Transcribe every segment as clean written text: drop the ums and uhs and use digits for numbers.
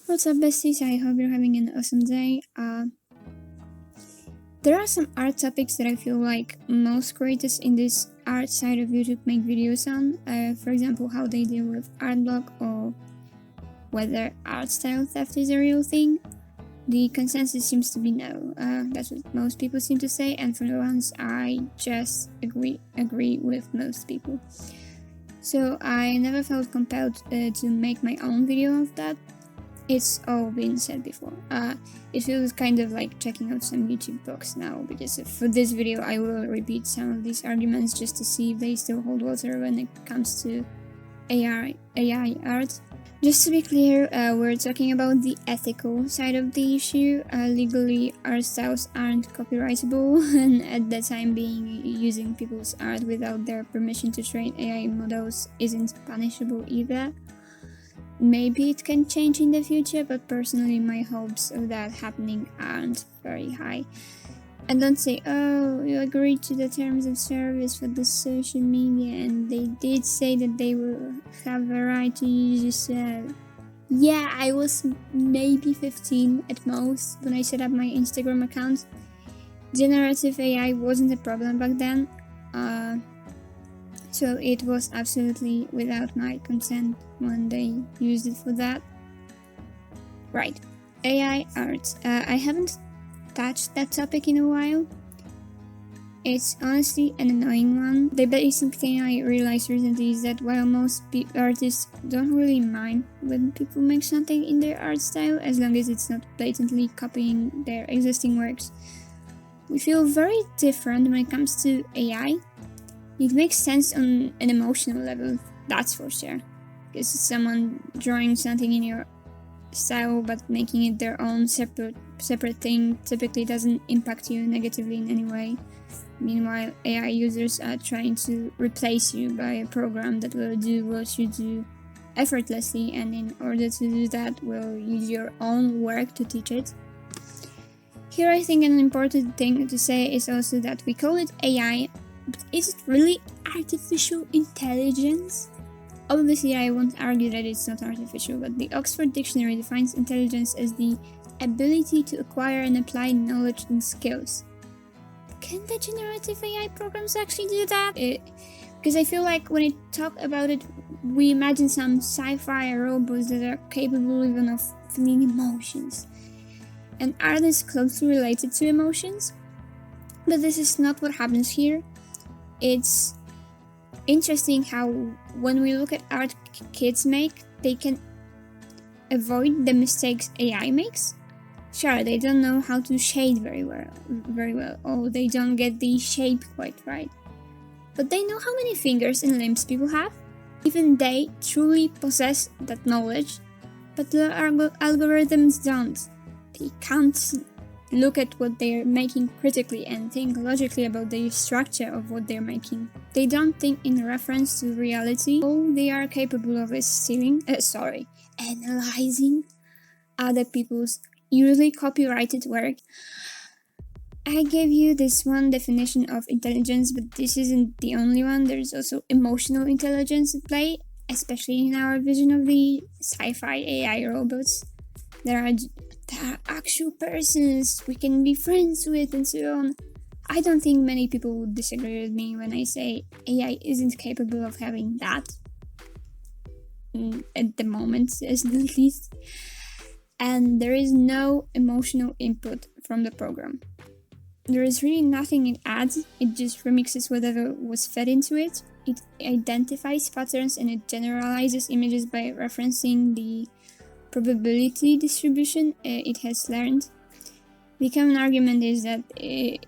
What's up, besties? I hope you're having an awesome day. There are some art topics that I feel like most creators in this art side of YouTube make videos on. For example, how they deal with art block or whether art style theft is a real thing. The consensus seems to be no. That's what most people seem to say, and for the ones I just agree with most people. So I never felt compelled to make my own video of that. It's all been said before. It feels kind of like checking out some YouTube books now, because for this video I will repeat some of these arguments just to see if they still hold water when it comes to AI art. Just to be clear, we're talking about the ethical side of the issue. Legally, art styles aren't copyrightable, and at the time being, using people's art without their permission to train AI models isn't punishable either. Maybe it can change in the future, but personally my hopes of that happening aren't very high. And don't say, oh, you agreed to the terms of service for the social media and they did say that they will have a right to use yourself. Yeah, I was maybe 15 at most when I set up my Instagram account. Generative AI wasn't a problem back then, so it was absolutely without my consent when they used it for that. Right, AI art. I haven't touched that topic in a while. It's honestly an annoying one. The basic thing I realized recently is that while most artists don't really mind when people make something in their art style, as long as it's not blatantly copying their existing works, we feel very different when it comes to AI. It makes sense on an emotional level, that's for sure. Because someone drawing something in your style but making it their own separate thing typically doesn't impact you negatively in any way. Meanwhile, AI users are trying to replace you by a program that will do what you do effortlessly, and in order to do that, will use your own work to teach it. Here I think an important thing to say is also that we call it AI, but is it really artificial intelligence? Obviously, I won't argue that it's not artificial, but the Oxford Dictionary defines intelligence as the ability to acquire and apply knowledge and skills. Can the generative AI programs actually do that? Because I feel like when we talk about it, we imagine some sci-fi robots that are capable even of feeling emotions. And art is closely related to emotions, but this is not what happens here. It's interesting how when we look at art kids make, they can avoid the mistakes AI makes. Sure, they don't know how to shade very well, or they don't get the shape quite right. But they know how many fingers and limbs people have. Even they truly possess that knowledge, but the algorithms don't. They can't look at what they're making critically and think logically about the structure of what they're making. They don't think in reference to reality. All they are capable of is analyzing other people's usually copyrighted work. I gave you this one definition of intelligence, but this isn't the only one. There's also emotional intelligence at play, especially in our vision of the sci-fi AI robots. There are actual persons we can be friends with and so on. I don't think many people would disagree with me when I say AI isn't capable of having that. At the moment, at least. And there is no emotional input from the program. There is really nothing it adds, it just remixes whatever was fed into it. It identifies patterns and it generalizes images by referencing the probability distribution it has learned. The common argument is that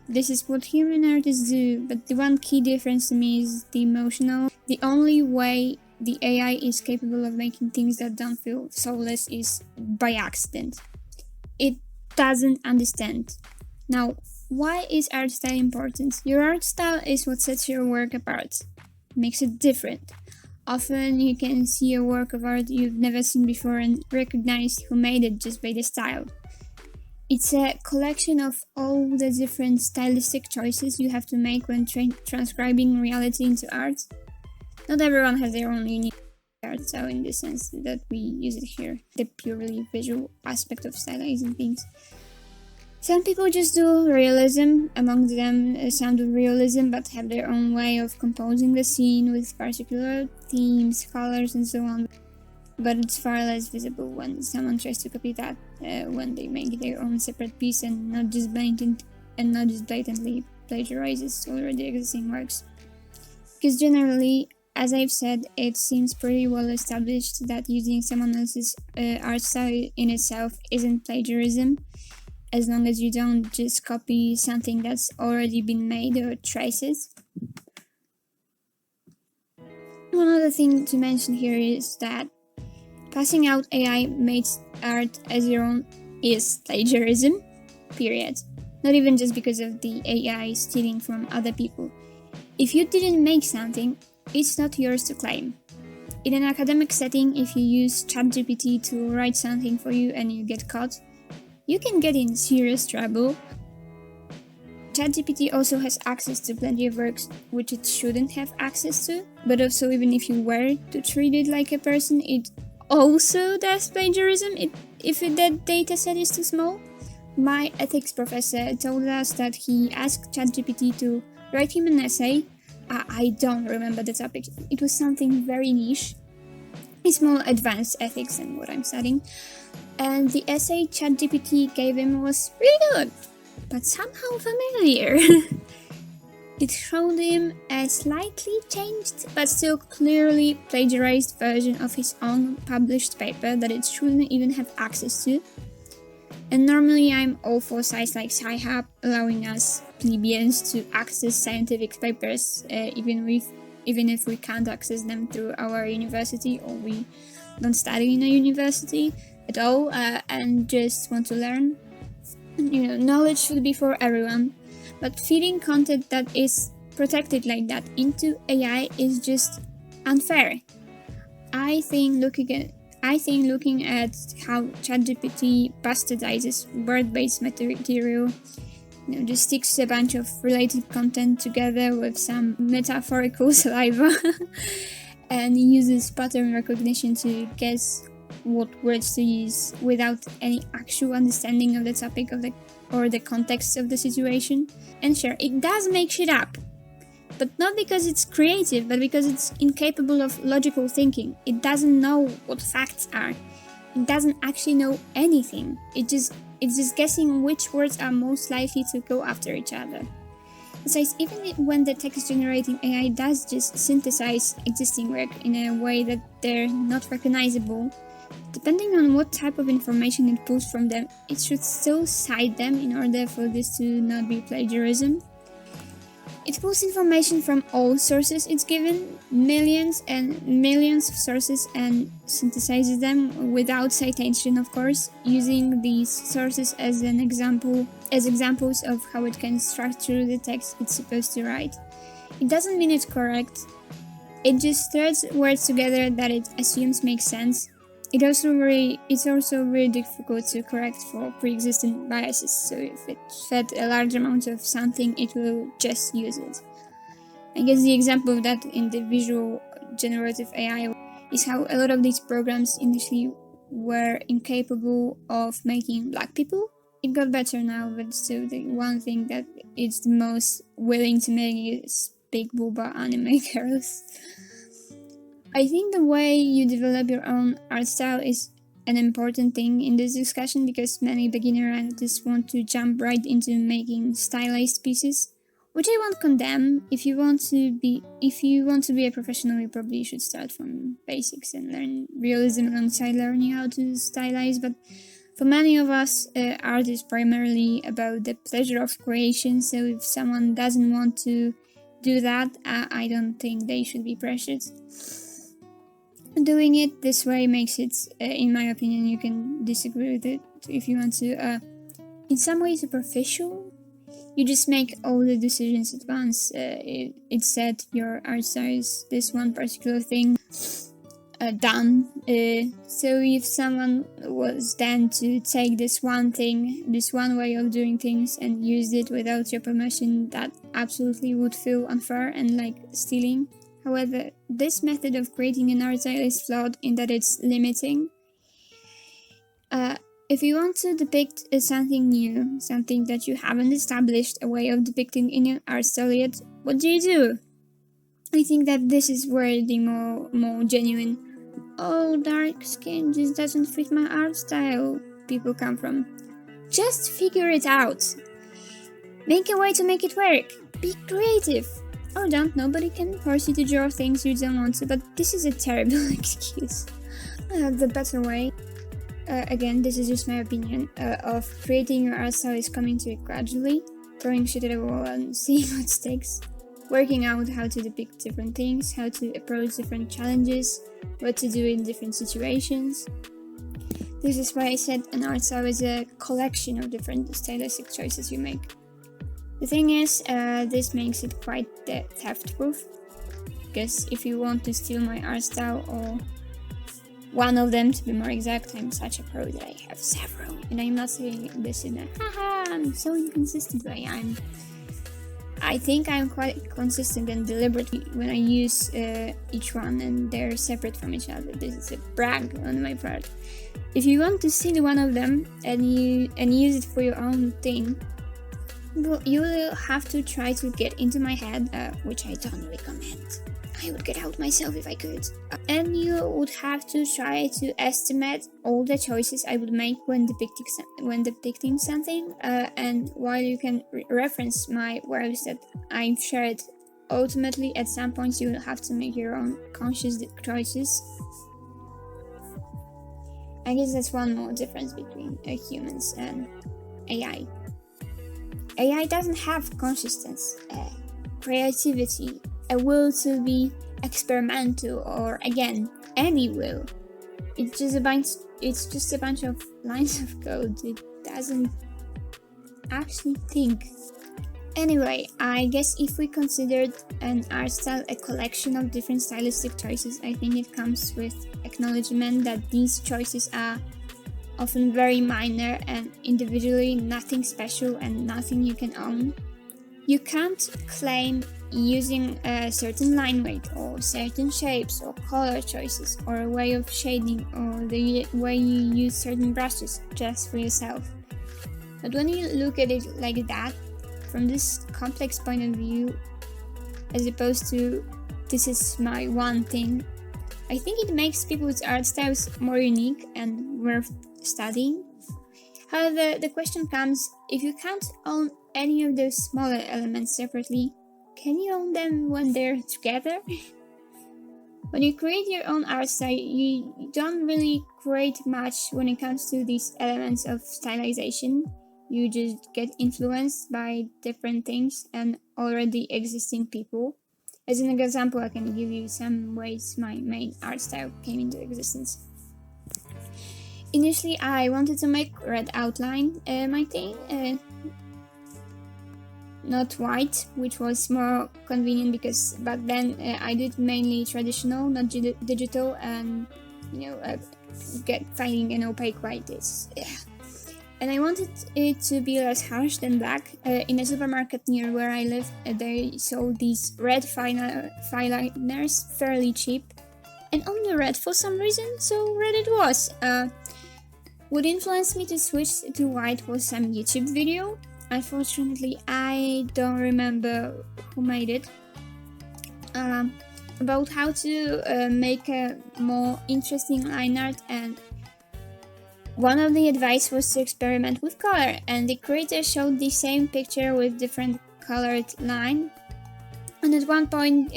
this is what human artists do, but the one key difference to me is the emotional. The only way the AI is capable of making things that don't feel soulless is by accident. It doesn't understand. Now, why is art style important? Your art style is what sets your work apart, makes it different. Often you can see a work of art you've never seen before and recognize who made it just by the style. It's a collection of all the different stylistic choices you have to make when transcribing reality into art. Not everyone has their own unique art style in the sense that we use it here, the purely visual aspect of stylizing things. Some people just do realism, among them some do realism but have their own way of composing the scene with particular themes, colors and so on. But it's far less visible when someone tries to copy that, when they make their own separate piece and not just blatantly plagiarizes already existing works. Because generally, as I've said, it seems pretty well established that using someone else's art style in itself isn't plagiarism, as long as you don't just copy something that's already been made or traces. One other thing to mention here is that passing out AI-made art as your own is plagiarism, period. Not even just because of the AI stealing from other people. If you didn't make something, it's not yours to claim. In an academic setting, if you use ChatGPT to write something for you and you get caught, you can get in serious trouble. ChatGPT also has access to plenty of works which it shouldn't have access to, but also even if you were to treat it like a person, it also does plagiarism if that dataset is too small. My ethics professor told us that he asked ChatGPT to write him an essay. I don't remember the topic, it was something very niche. It's more advanced ethics than what I'm studying. And the essay ChatGPT gave him was really good, but somehow familiar. It showed him a slightly changed, but still clearly plagiarized version of his own published paper that it shouldn't even have access to. And normally I'm all for sites like Sci-Hub, allowing us plebeians to access scientific papers, even if we can't access them through our university or we don't study in a university at all, and just want to learn. Knowledge should be for everyone, but feeding content that is protected like that into AI is just unfair. I think looking at how ChatGPT bastardizes word-based material, just sticks a bunch of related content together with some metaphorical saliva and uses pattern recognition to guess what words to use without any actual understanding of the topic or the context of the situation. And sure, it does make shit up, but not because it's creative, but because it's incapable of logical thinking. It doesn't know what facts are. It doesn't actually know anything. It's just guessing which words are most likely to go after each other. Besides, even when the text-generating AI does just synthesize existing work in a way that they're not recognizable, depending on what type of information it pulls from them, it should still cite them in order for this to not be plagiarism. It pulls information from all sources it's given, millions and millions of sources, and synthesizes them without citation, of course, using these sources as examples of how it can structure the text it's supposed to write. It doesn't mean it's correct. It just threads words together that it assumes make sense. It's also very difficult to correct for pre-existing biases, so if it fed a large amount of something, it will just use it. I guess the example of that in the visual generative AI is how a lot of these programs initially were incapable of making black people. It got better now, but still the one thing that it's the most willing to make is big booba anime girls. I think the way you develop your own art style is an important thing in this discussion, because many beginner artists want to jump right into making stylized pieces, which I won't condemn. If you want to be a professional, you probably should start from basics and learn realism alongside learning how to stylize. But for many of us, art is primarily about the pleasure of creation. So if someone doesn't want to do that, I don't think they should be pressured. Doing it this way makes it, in my opinion, you can disagree with it if you want to, in some way superficial. You just make all the decisions at once. It said your art style is this one particular thing, done. So if someone was then to take this one thing, this one way of doing things, and used it without your permission, that absolutely would feel unfair and like stealing. However, this method of creating an art style is flawed in that it's limiting. If you want to depict something new, something that you haven't established a way of depicting in your art style yet, what do? I think that this is where the more genuine, oh, dark skin just doesn't fit my art style people come from. Just figure it out. Make a way to make it work. Be creative. Or don't, nobody can force you to draw things you don't want to, but this is a terrible excuse. The better way, again, this is just my opinion, of creating your art style is coming to it gradually, throwing shit at a wall and seeing what sticks, working out how to depict different things, how to approach different challenges, what to do in different situations. This is why I said an art style is a collection of different stylistic choices you make. The thing is, this makes it quite theft-proof, because if you want to steal my art style, or one of them to be more exact, I'm such a pro that I have several. And I'm not saying this in a haha, I'm so inconsistent way. I think I'm quite consistent and deliberate when I use each one, and they're separate from each other. This is a brag on my part. If you want to steal one of them and use it for your own thing, well, you will have to try to get into my head, which I don't recommend. I would get out myself if I could. And you would have to try to estimate all the choices I would make when depicting something. And while you can reference my works that I've shared, ultimately at some point you will have to make your own conscious choices. I guess that's one more difference between humans and AI. AI doesn't have consciousness, creativity, a will to be experimental, or again, any will. It's just a bunch of lines of code. It doesn't actually think. Anyway, I guess if we considered an art style a collection of different stylistic choices, I think it comes with acknowledgement that these choices are often very minor and individually nothing special and nothing you can own. You can't claim using a certain line weight or certain shapes or color choices or a way of shading or the way you use certain brushes just for yourself. But when you look at it like that, from this complex point of view, as opposed to this is my one thing, I think it makes people's art styles more unique and worth studying. However, the question comes, if you can't own any of those smaller elements separately, can you own them when they're together? When you create your own art style, you don't really create much when it comes to these elements of stylization. You just get influenced by different things and already existing people. As an example, I can give you some ways my main art style came into existence. Initially, I wanted to make red outline my thing, not white, which was more convenient because back then I did mainly traditional, not digital, and finding an opaque white is And I wanted it to be less harsh than black. In a supermarket near where I live, they sold these red filiners fairly cheap, and only red for some reason, so red it was. What influenced me to switch to white was some YouTube video. Unfortunately, I don't remember who made it. About how to make a more interesting line art, and one of the advice was to experiment with color, and the creator showed the same picture with different colored line, and at one point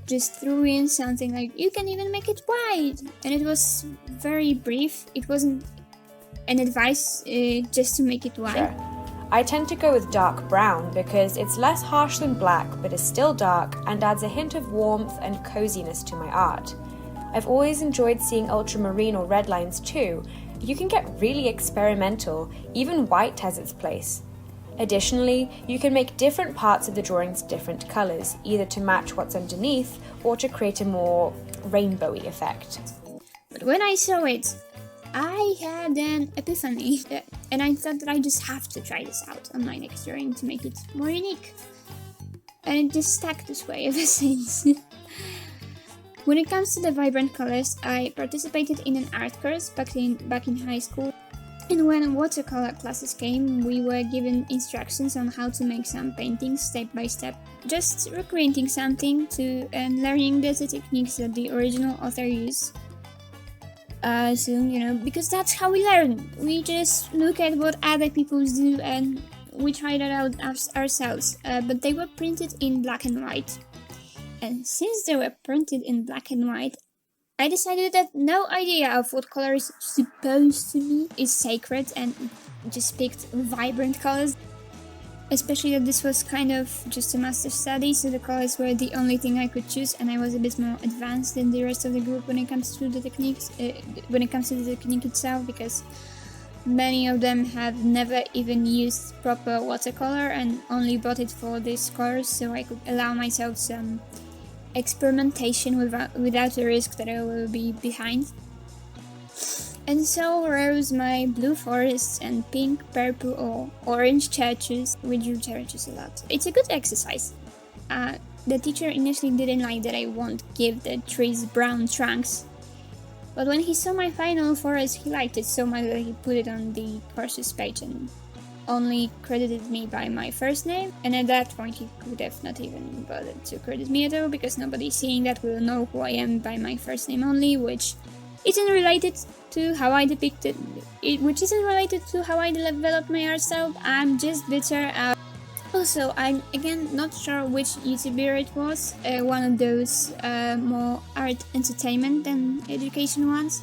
just threw in something like, you can even make it white, and it was very brief. It wasn't an advice just to make it white. Sure. I tend to go with dark brown because it's less harsh than black but is still dark and adds a hint of warmth and coziness to my art. I've always enjoyed seeing ultramarine or red lines too. You can get really experimental, even white has its place. Additionally, you can make different parts of the drawings different colours, either to match what's underneath or to create a more rainbowy effect. But when I saw it, I had an epiphany, and I thought that I just have to try this out on my next drawing to make it more unique. and it just stuck this way ever since. When it comes to the vibrant colors, I participated in an art course back in high school. And when watercolor classes came, we were given instructions on how to make some paintings step by step. Just recreating something and learning the techniques that the original author used. Because that's how we learn. We just look at what other people do and we try that out ourselves. But they were printed in black and white. And since they were printed in black and white, I decided that no idea of what color is supposed to be is sacred, and just picked vibrant colors. Especially that this was kind of just a master study, so the colors were the only thing I could choose, and I was a bit more advanced than the rest of the group when it comes to the techniques, when it comes to the technique itself, because many of them have never even used proper watercolor and only bought it for this course, so I could allow myself some experimentation without the risk that I will be behind. And so rose my blue forests and pink, purple or orange churches. We drew churches a lot. It's a good exercise. The teacher initially didn't like that I won't give the trees brown trunks, but when he saw my final forest, he liked it so much that he put it on the courses page and only credited me by my first name, and at that point he could have not even bothered to credit me at all, because nobody seeing that will know who I am by my first name only, which isn't related to how I depicted it, which isn't related to how I developed my art style. I'm just bitter. Also, I'm again not sure which YouTuber it was, one of those more art entertainment than education ones.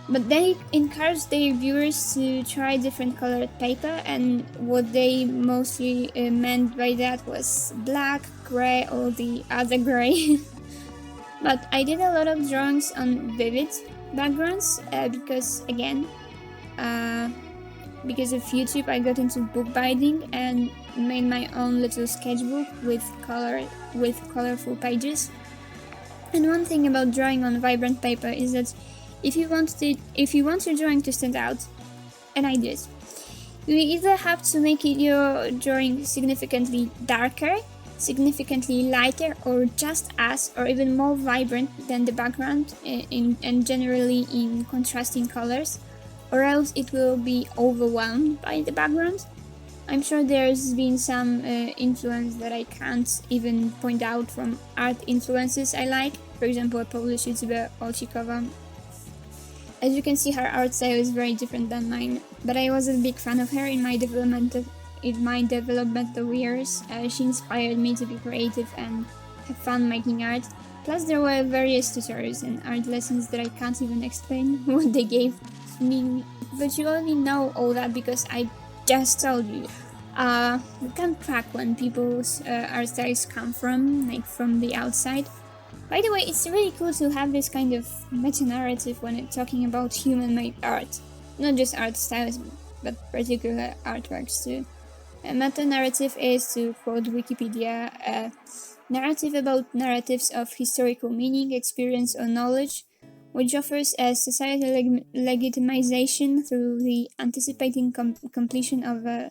But they encouraged their viewers to try different colored paper, and what they mostly meant by that was black, grey, or the other grey. But I did a lot of drawings on vivid backgrounds because, again, because of YouTube, I got into book binding and made my own little sketchbook with colorful pages. And one thing about drawing on vibrant paper is that if you want your drawing to stand out, and I did, you either have to make your drawing significantly darker, significantly lighter, or just as, or even more vibrant than the background, and generally in contrasting colors, or else it will be overwhelmed by the background. I'm sure there's been some influence that I can't even point out from art influences I like. For example, a Polish YouTuber, Olchikova. As you can see, her art style is very different than mine, but I was a big fan of her in my developmental years. She inspired me to be creative and have fun making art. Plus, there were various tutorials and art lessons that I can't even explain what they gave me, but you already know all that because I just told you. You can't track when people's art styles come from, like from the outside. By the way, it's really cool to have this kind of meta-narrative when talking about human-made art. Not just art styles, but particular artworks too. A meta-narrative is, to quote Wikipedia, a narrative about narratives of historical meaning, experience, or knowledge, which offers a societal legitimization through the anticipating completion of a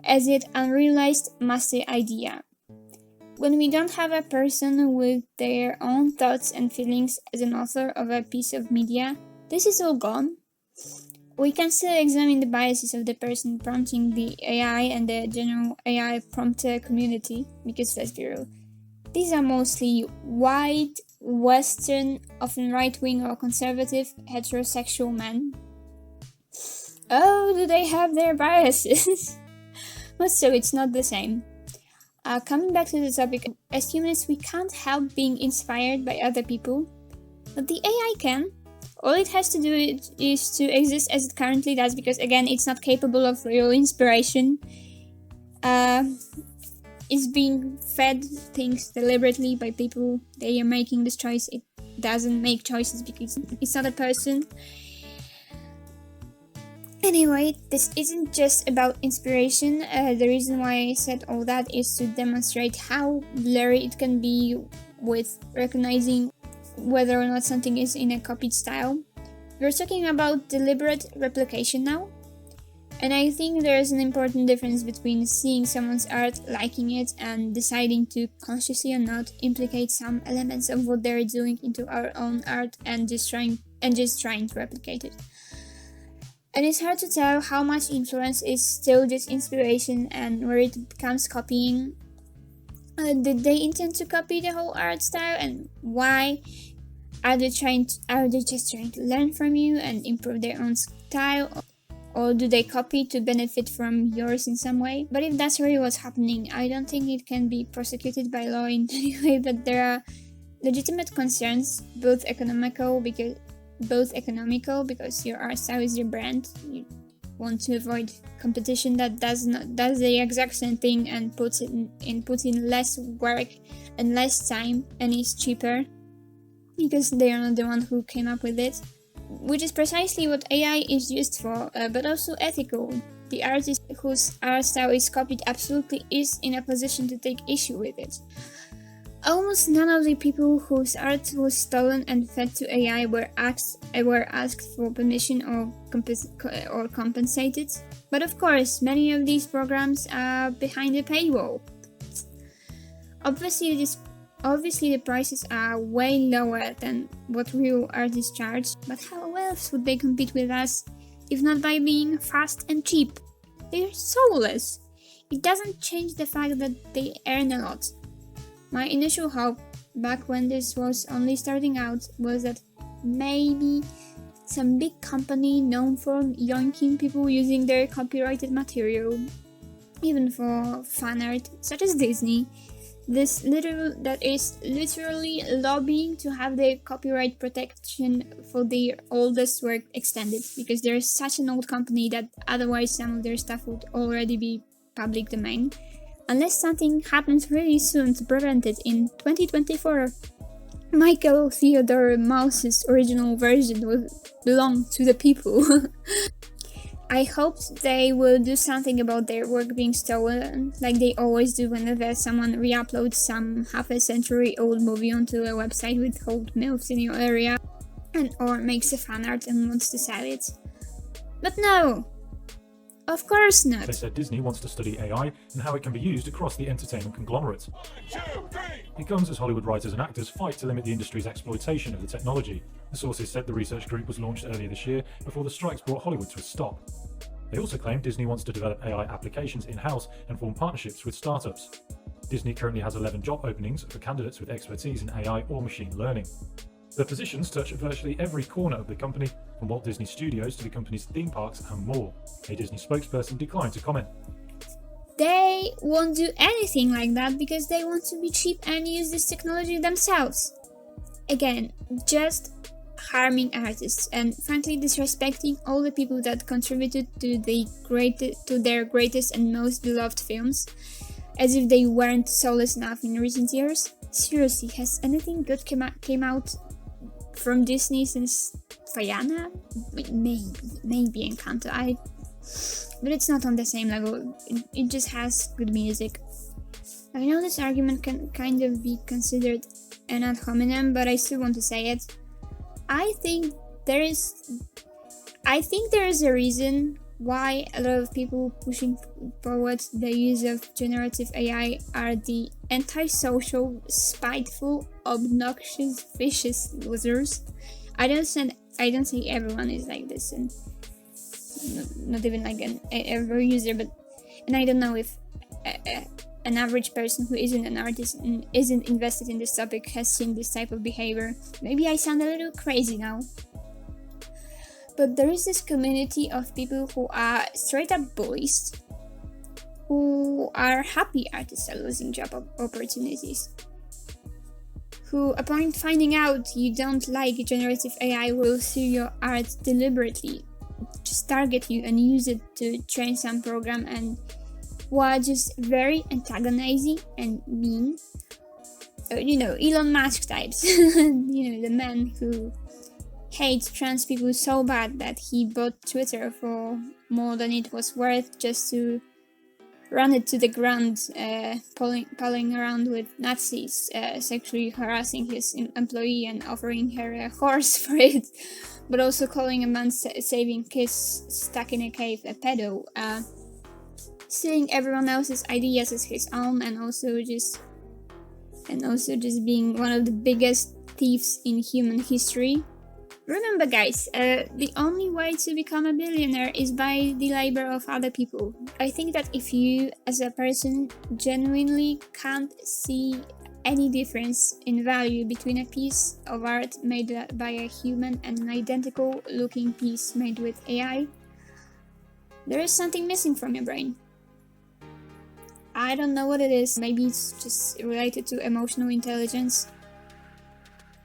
as yet unrealized master idea. When we don't have a person with their own thoughts and feelings as an author of a piece of media, this is all gone. We can still examine the biases of the person prompting the AI and the general AI prompter community, because let's be real, these are mostly white, Western, often right-wing or conservative, heterosexual men. Oh, do they have their biases? But so it's not the same. Coming back to the topic, as humans we can't help being inspired by other people, but the AI can. All it has to do is to exist as it currently does, because again, it's not capable of real inspiration. It's being fed things deliberately by people. They are making this choice. It doesn't make choices because it's not a person. Anyway, this isn't just about inspiration. The reason why I said all that is to demonstrate how blurry it can be with recognizing whether or not something is in a copied style. We're talking about deliberate replication now. And I think there's an important difference between seeing someone's art, liking it, and deciding to, consciously or not, implicate some elements of what they're doing into our own art and just trying to replicate it. And it's hard to tell how much influence is still just inspiration and where it becomes copying. Did they intend to copy the whole art style, and why? Are they just trying to learn from you and improve their own style? Or do they copy to benefit from yours in some way? But if that's really what's happening, I don't think it can be prosecuted by law in any way, but there are legitimate concerns, both economical because your art style is your brand. You want to avoid competition that does the exact same thing and puts in less work and less time and is cheaper because they are not the one who came up with it. Which is precisely what AI is used for, but also ethical. The artist whose art style is copied absolutely is in a position to take issue with it. Almost none of the people whose art was stolen and fed to AI were asked for permission or compensated. But of course, many of these programs are behind a paywall. Obviously, the prices are way lower than what real artists charge, but how else would they compete with us if not by being fast and cheap? They're soulless. It doesn't change the fact that they earn a lot. My initial hope, back when this was only starting out, was that maybe some big company known for yoinking people using their copyrighted material, even for fan art, such as Disney, that is literally lobbying to have their copyright protection for their oldest work extended, because they're such an old company that otherwise some of their stuff would already be public domain. Unless something happens really soon to prevent it in 2024, Michael Theodore Mouse's original version will belong to the people. I hope they will do something about their work being stolen, like they always do whenever someone re-uploads some half-a-century-old movie onto a website with old MILFs in your area, or makes a fan art and wants to sell it. But no! Of course not! They said Disney wants to study AI and how it can be used across the entertainment conglomerate. 1, 2, 3. It comes as Hollywood writers and actors fight to limit the industry's exploitation of the technology. The sources said the research group was launched earlier this year before the strikes brought Hollywood to a stop. They also claim Disney wants to develop AI applications in-house and form partnerships with startups. Disney currently has 11 job openings for candidates with expertise in AI or machine learning. The positions touch virtually every corner of the company, from Walt Disney Studios to the company's theme parks and more. A Disney spokesperson declined to comment. They won't do anything like that because they want to be cheap and use this technology themselves. Again, just harming artists and frankly disrespecting all the people that contributed to their greatest and most beloved films, as if they weren't soulless enough in recent years. Seriously, has anything good came out from Disney since Vaiana? Maybe Encanto. But it's not on the same level. It just has good music. I know this argument can kind of be considered an ad hominem, but I still want to say it. I think there is a reason why a lot of people pushing forward the use of generative AI are the antisocial, spiteful, obnoxious, vicious losers. I don't say everyone is like this, and not even like every user, and I don't know if an average person who isn't an artist and isn't invested in this topic has seen this type of behavior. Maybe I sound a little crazy now. But there is this community of people who are straight up bullies, who are happy artists are losing job opportunities, who upon finding out you don't like generative AI will sue your art deliberately, just target you and use it to train some program, and who are just very antagonizing and mean. Elon Musk types. The man who hates trans people so bad that he bought Twitter for more than it was worth just to run it to the ground, pulling around with Nazis, sexually harassing his employee and offering her a horse for it, but also calling a man saving kids stuck in a cave a pedo, stealing everyone else's ideas as his own, and also just being one of the biggest thieves in human history. Remember, guys, the only way to become a billionaire is by the labor of other people. I think that if you, as a person, genuinely can't see any difference in value between a piece of art made by a human and an identical looking piece made with AI, there is something missing from your brain. I don't know what it is, maybe it's just related to emotional intelligence.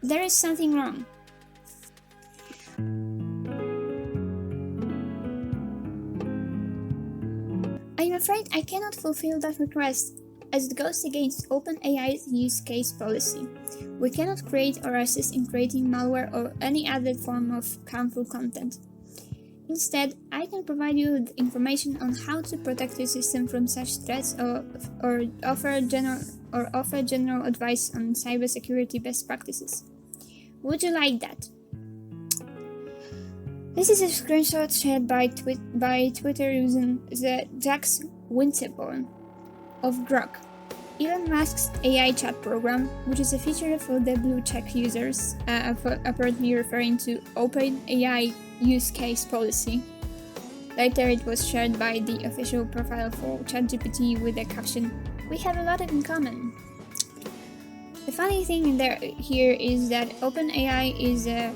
There is something wrong. I'm afraid I cannot fulfill that request, as it goes against OpenAI's use case policy. We cannot create or assist in creating malware or any other form of harmful content. Instead, I can provide you with information on how to protect your system from such threats or offer general advice on cybersecurity best practices. Would you like that? This is a screenshot shared by Twitter using the Jax Winterborn of Grok, Elon Musk's AI chat program, which is a feature for the blue check users, apparently referring to OpenAI use case policy. Later, it was shared by the official profile for ChatGPT with the caption, "We have a lot in common." The funny thing here is that OpenAI is a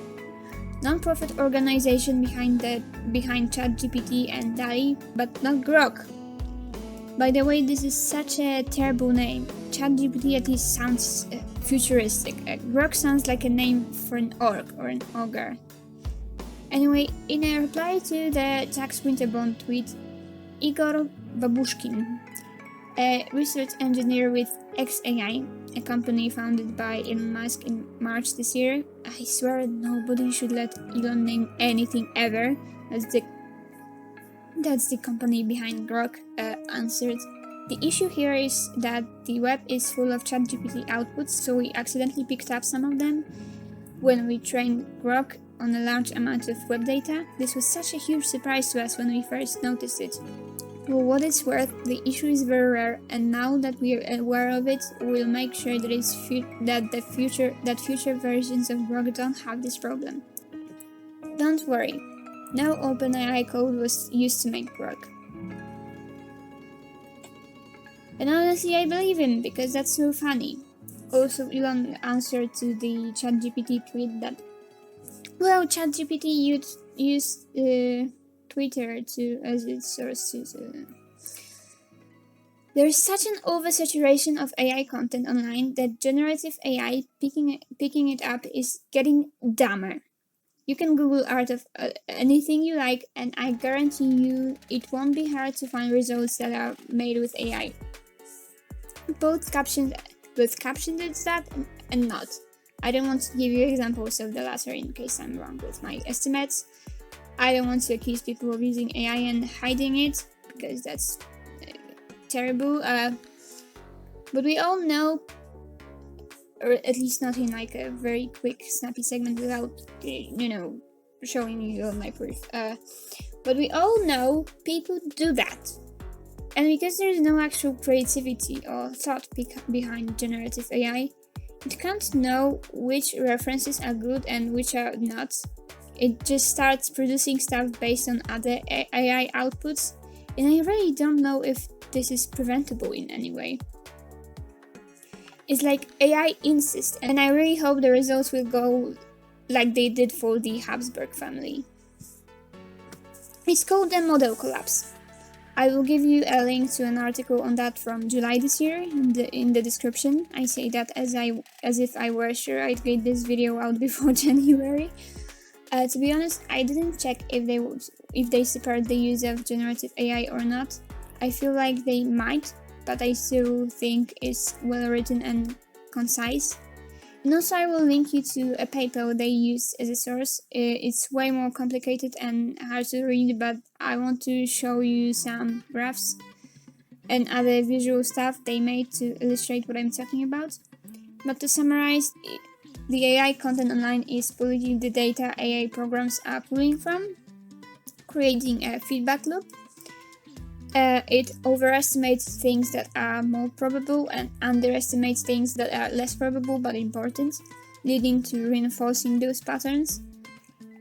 non-profit organization behind ChatGPT and DALL-E, but not Grok. By the way, this is such a terrible name. ChatGPT at least sounds futuristic. Grok sounds like a name for an orc or an ogre. Anyway, in a reply to the Jax Winterborn tweet, Igor Babushkin, a research engineer with XAI, a company founded by Elon Musk in March this year. I swear nobody should let Elon name anything ever. That's the company behind Grok, answered. The issue here is that the web is full of ChatGPT outputs, so we accidentally picked up some of them when we trained Grok on a large amount of web data. This was such a huge surprise to us when we first noticed it. For what it's worth, the issue is very rare, and now that we are aware of it, we'll make sure that future versions of Grok don't have this problem. Don't worry, no OpenAI code was used to make Grok. And honestly, I believe him, because that's so funny. Also, Elon answered to the ChatGPT tweet that, well, ChatGPT used Twitter as its source. There's such an oversaturation of AI content online that generative AI picking it up is getting dumber. You can Google art of anything you like, and I guarantee you it won't be hard to find results that are made with AI. Both captioned that and not. I don't want to give you examples of the latter in case I'm wrong with my estimates. I don't want to accuse people of using AI and hiding it, because that's terrible. But we all know, or at least not in like a very quick, snappy segment without, showing you all my proof. But we all know people do that. And because there is no actual creativity or thought behind generative AI, it can't know which references are good and which are not. It just starts producing stuff based on other AI outputs, and I really don't know if this is preventable in any way. It's like AI insists, and I really hope the results will go like they did for the Habsburg family. It's called a model collapse. I will give you a link to an article on that from July this year in the description. I say that as if I were sure I'd get this video out before January. To be honest, I didn't check if they support the use of generative AI or not. I feel like they might, but I still think it's well written and concise. And also, I will link you to a paper they use as a source. It's way more complicated and hard to read, but I want to show you some graphs. and other visual stuff they made to illustrate what I'm talking about. But to summarize, the AI content online is polluting the data AI programs are pulling from, creating a feedback loop. It overestimates things that are more probable and underestimates things that are less probable but important, leading to reinforcing those patterns.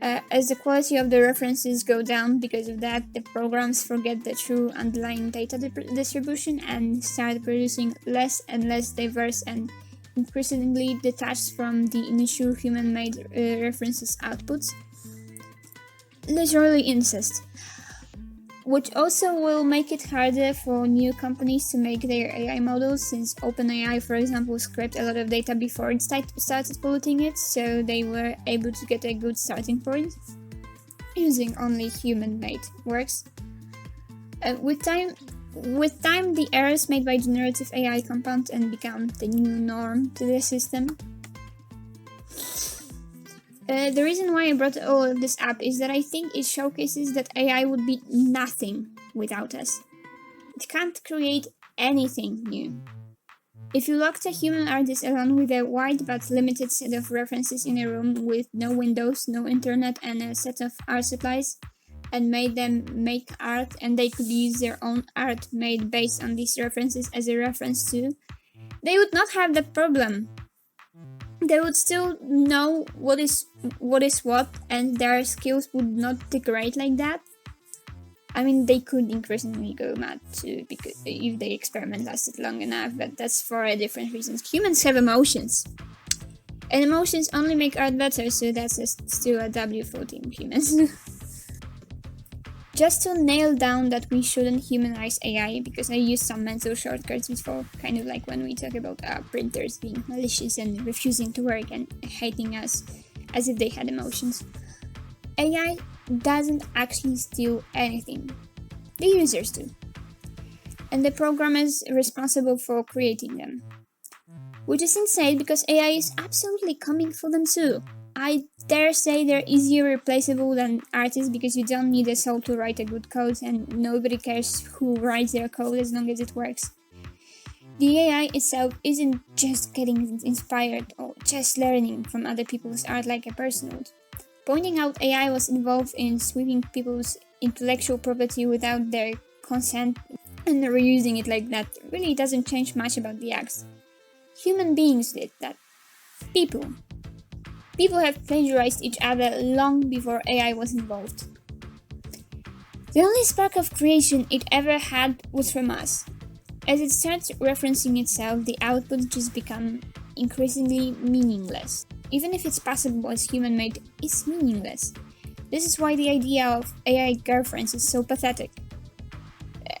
As the quality of the references go down because of that, the programs forget the true underlying data distribution and start producing less and less diverse and increasingly detached from the initial human-made references outputs. Literally incest. Which also will make it harder for new companies to make their AI models, since OpenAI, for example, scraped a lot of data before it started polluting it, so they were able to get a good starting point using only human-made works. With time, the errors made by generative AI compound and become the new norm to the system. The reason why I brought all of this up is that I think it showcases that AI would be nothing without us. It can't create anything new. If you locked a human artist alone with a wide but limited set of references in a room with no windows, no internet, and a set of art supplies, and made them make art, and they could use their own art made based on these references as a reference too, they would not have that problem. They would still know what is what, and their skills would not degrade like that. I mean, they could increasingly go mad too, because if the experiment lasted long enough, but that's for a different reasons. Humans have emotions, and emotions only make art better, so that's still a W for Team Humans. Just to nail down that we shouldn't humanize AI, because I used some mental shortcuts before, kind of like when we talk about printers being malicious and refusing to work and hating us as if they had emotions. AI doesn't actually steal anything. The users do. And the programmers responsible for creating them. Which is insane because AI is absolutely coming for them too. I dare say they're easier replaceable than artists because you don't need a soul to write a good code, and nobody cares who writes their code as long as it works. The AI itself isn't just getting inspired or just learning from other people's art like a person would. Pointing out AI was involved in sweeping people's intellectual property without their consent and reusing it like that really doesn't change much about the acts. Human beings did that. People have plagiarized each other long before AI was involved. The only spark of creation it ever had was from us. As it starts referencing itself, the outputs just become increasingly meaningless. Even if it's passable as human-made, it's meaningless. This is why the idea of AI girlfriends is so pathetic.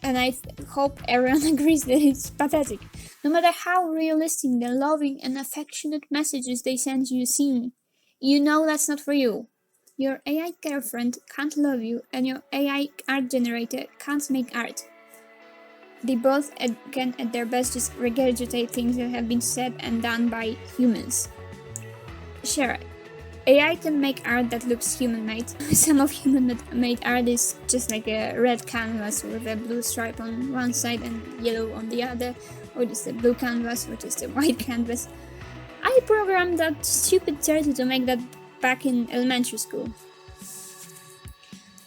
And I hope everyone agrees that it's pathetic. No matter how realistic the loving and affectionate messages they send you seem, you know that's not for you. Your AI girlfriend can't love you, and your AI art generator can't make art. They both can at their best just regurgitate things that have been said and done by humans. Sure, AI can make art that looks human-made. Some of human-made art is just like a red canvas with a blue stripe on one side and yellow on the other, or just a blue canvas or just a white canvas. I programmed that stupid turtle to make that back in elementary school.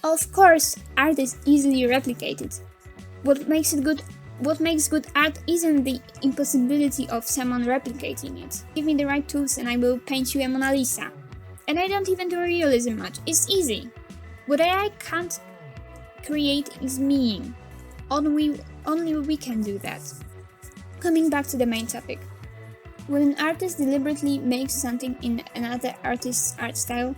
Of course, art is easily replicated. What makes good art isn't the impossibility of someone replicating it. Give me the right tools and I will paint you a Mona Lisa. And I don't even do realism much, it's easy. What AI can't create is meaning. Only we can do that. Coming back to the main topic. When an artist deliberately makes something in another artist's art style,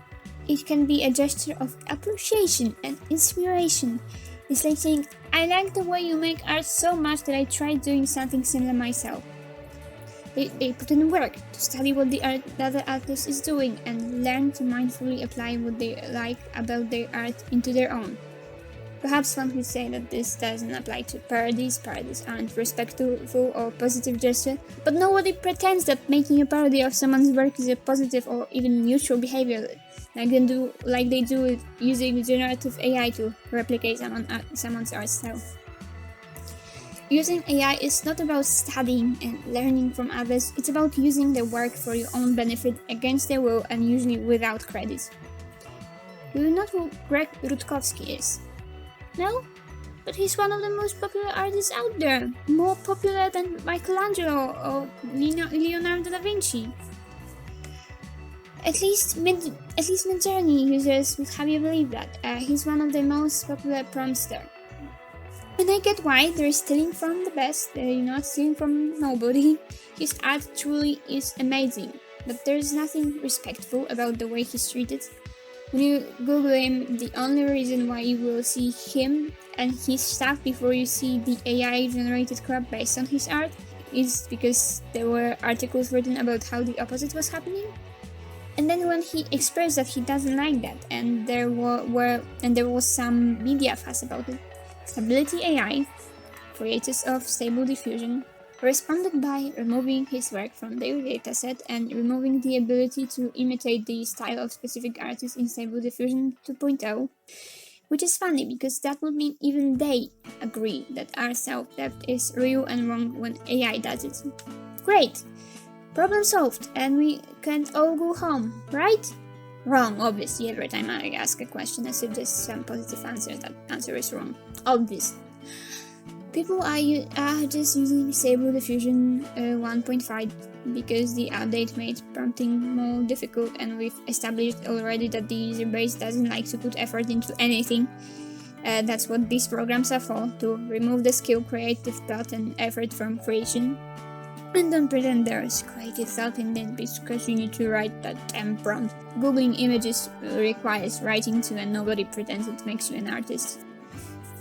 it can be a gesture of appreciation and inspiration. It's like saying, I like the way you make art so much that I tried doing something similar myself. They put in work to study what the other artist is doing and learn to mindfully apply what they like about their art into their own. Perhaps one could say that this doesn't apply to parodies. Parodies aren't respectful or positive gesture, but nobody pretends that making a parody of someone's work is a positive or even neutral behavior, like they do with using generative AI to replicate someone's art style. Using AI is not about studying and learning from others, it's about using the work for your own benefit against their will and usually without credit. Do you know who Greg Rutkowski is? No? But he's one of the most popular artists out there, more popular than Michelangelo or Leonardo da Vinci. At least Midjourney users would have you believe that. He's one of the most popular prompts there. And I get why they're stealing from the best, they're not stealing from nobody. His art truly is amazing, but there's nothing respectful about the way he's treated. When you Google him, the only reason why you will see him and his stuff before you see the AI generated crap based on his art is because there were articles written about how the opposite was happening. And then when he expressed that he doesn't like that, and there was some media fuss about it, Stability AI, creators of Stable Diffusion, responded by removing his work from their dataset and removing the ability to imitate the style of specific artists in Stable Diffusion 2.0, which is funny because that would mean even they agree that our self-depth is real and wrong when AI does it. Great! Problem solved, and we can all go home, right? Wrong, obviously. Every time I ask a question, I suggest some positive answer. That answer is wrong. Obvious. People are just using Stable Diffusion 1.5 because the update made prompting more difficult, and we've established already that the user base doesn't like to put effort into anything. That's what these programs are for, to remove the skill, creative thought, and effort from creation. And don't pretend there's creative thought in it because you need to write that prompt. Googling images requires writing too, and nobody pretends it makes you an artist.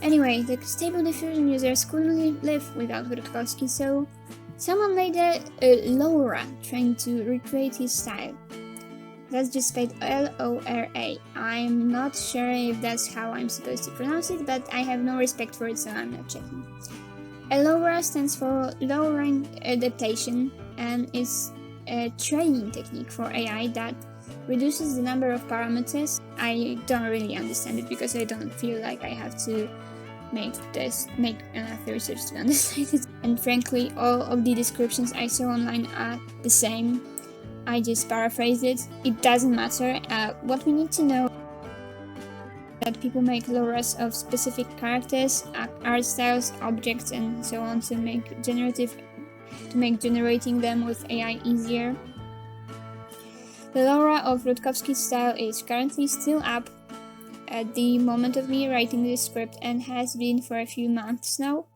Anyway, the Stable Diffusion users couldn't live without Rutkowski, so someone made a LoRa trying to recreate his style. That's just spelled L-O-R-A. I'm not sure if that's how I'm supposed to pronounce it, but I have no respect for it, so I'm not checking. LoRa stands for Low Rank Adaptation and is a training technique for AI that reduces the number of parameters. I don't really understand it because I don't feel like I have to make enough research to understand it. And frankly, all of the descriptions I saw online are the same. I just paraphrased it. It doesn't matter. What we need to know that people make LoRa's of specific characters, art styles, objects, and so on to make generating them with AI easier. The LoRa of Rutkowski's style is currently still up at the moment of me writing this script and has been for a few months now.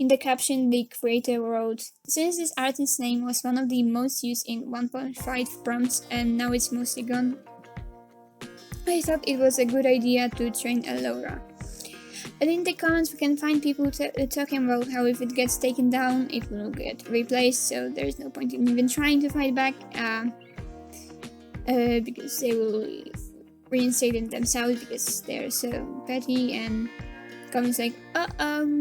In the caption, the creator wrote, "Since this artist's name was one of the most used in 1.5 prompts and now it's mostly gone, I thought it was a good idea to train a LoRa." And in the comments we can find people talking about how if it gets taken down it will get replaced, so there's no point in even trying to fight back because they will reinstate it themselves because they're so petty. And comments like,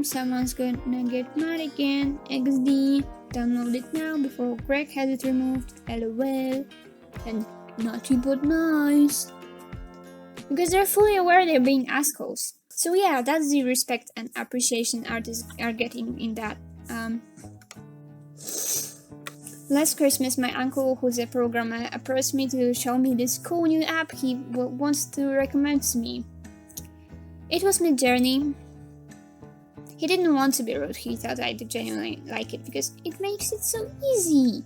someone's gonna get mad again, XD, download it now before Greg has it removed, LOL, and naughty but nice. Because they're fully aware they're being assholes. So yeah, that's the respect and appreciation artists are getting in that. Last Christmas, my uncle, who's a programmer, approached me to show me this cool new app he wants to recommend to me. It was Midjourney. He didn't want to be rude, he thought I'd genuinely like it because it makes it so easy.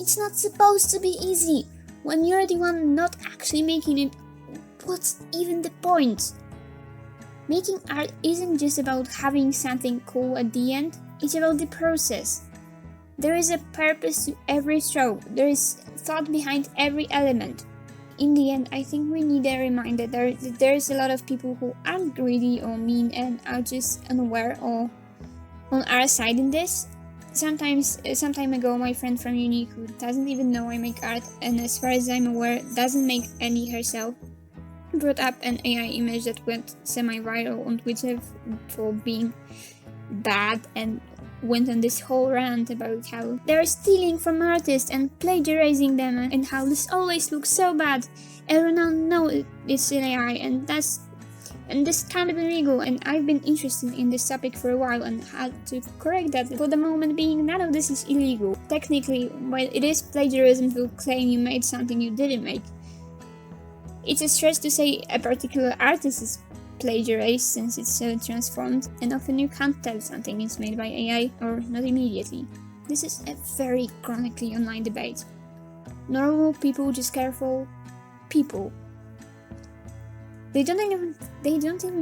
It's not supposed to be easy. When you're the one not actually making it, what's even the point? Making art isn't just about having something cool at the end, it's about the process. There is a purpose to every stroke, there is thought behind every element. In the end, I think we need a reminder that there's a lot of people who aren't greedy or mean and are just unaware or on our side in this. Some time ago, my friend from uni, who doesn't even know I make art and as far as I'm aware doesn't make any herself, brought up an AI image that went semi-viral on Twitter for being bad and went on this whole rant about how they're stealing from artists and plagiarizing them and how this always looks so bad. Everyone knows it's an AI and that's And this is kind of illegal, and I've been interested in this topic for a while and had to correct that for the moment being none of this is illegal. Technically, while it is plagiarism to claim you made something you didn't make, it's a stretch to say a particular artist is plagiarized since it's so transformed, and often you can't tell something is made by AI or not immediately. This is a very chronically online debate. Normal people, just careful people. They don't even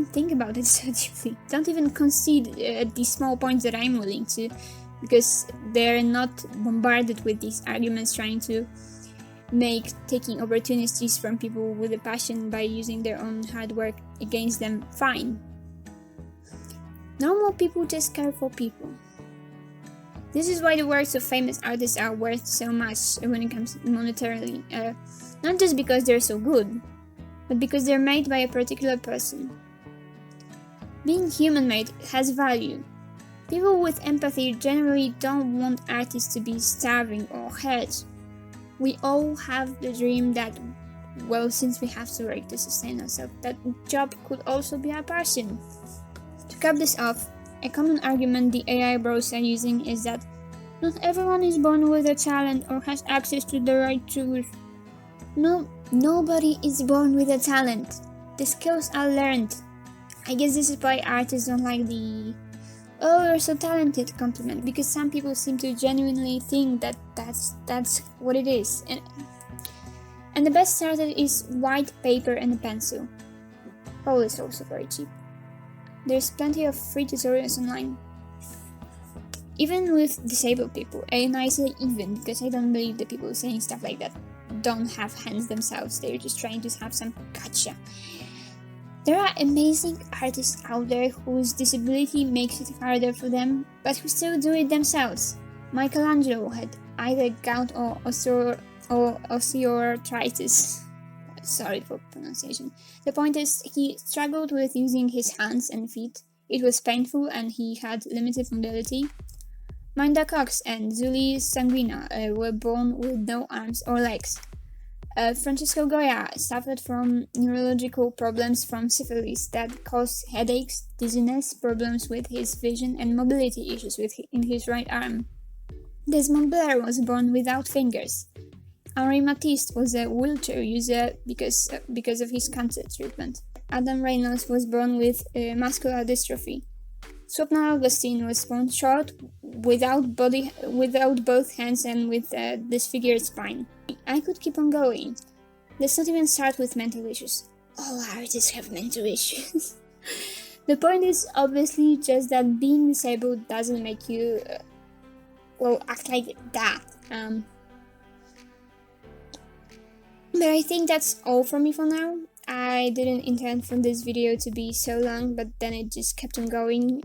think about it so deeply. Don't even concede the small points that I'm willing to, because they're not bombarded with these arguments trying to make taking opportunities from people with a passion by using their own hard work against them fine. Normal people, just careful people. This is why the works of famous artists are worth so much when it comes monetarily. Not just because they're so good, but because they're made by a particular person. Being human-made has value. People with empathy generally don't want artists to be starving or hurt. We all have the dream that, well, since we have to work to sustain ourselves, that job could also be our passion. To cap this off, a common argument the AI bros are using is that not everyone is born with a talent or has access to the right tools. No, nobody is born with a talent. The skills are learned. I guess this is why artists don't like the "oh, you're so talented" compliment, because some people seem to genuinely think that that's what it is. And the best starter is white paper and a pencil. All is also very cheap. There's plenty of free tutorials online. Even with disabled people, and I say even because I don't believe the people saying stuff like that don't have hands themselves, they're just trying to have some gotcha. There are amazing artists out there whose disability makes it harder for them, but who still do it themselves. Michelangelo had either gout or osteoarthritis. Sorry for pronunciation. The point is, he struggled with using his hands and feet. It was painful and he had limited mobility. Minda Cox and Zuli Sanguina were born with no arms or legs. Francisco Goya suffered from neurological problems from syphilis that caused headaches, dizziness, problems with his vision, and mobility issues in his right arm. Desmond Blair was born without fingers. Henri Matisse was a wheelchair user because of his cancer treatment. Adam Reynolds was born with muscular dystrophy. Swapna Augustine was born short, without both hands, and with a disfigured spine. I could keep on going. Let's not even start with mental issues. All artists have mental issues. The point is obviously just that being disabled doesn't make you, act like that. But I think that's all from me for now. I didn't intend for this video to be so long, but then it just kept on going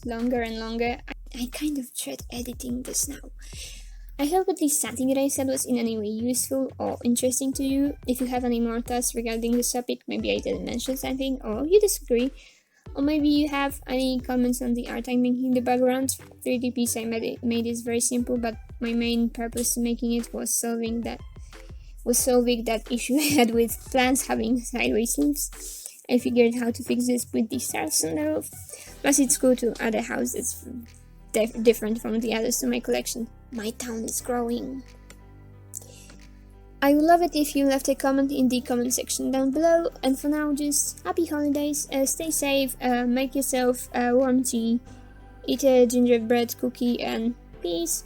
longer and longer. I kind of dread editing this now. I hope at least something that I said was in any way useful or interesting to you. If you have any more thoughts regarding this topic, maybe I didn't mention something, or you disagree, or maybe you have any comments on the art I'm making in the background. 3D piece I made is very simple, but my main purpose to making it was solving that issue I had with plants having sideways leaves. I figured how to fix this with the stars on the roof. Plus it's cool to add a house that's different from the others to my collection. My town is growing. I would love it if you left a comment in the comment section down below, and for now just happy holidays, stay safe, make yourself warm tea, eat a gingerbread cookie, and peace.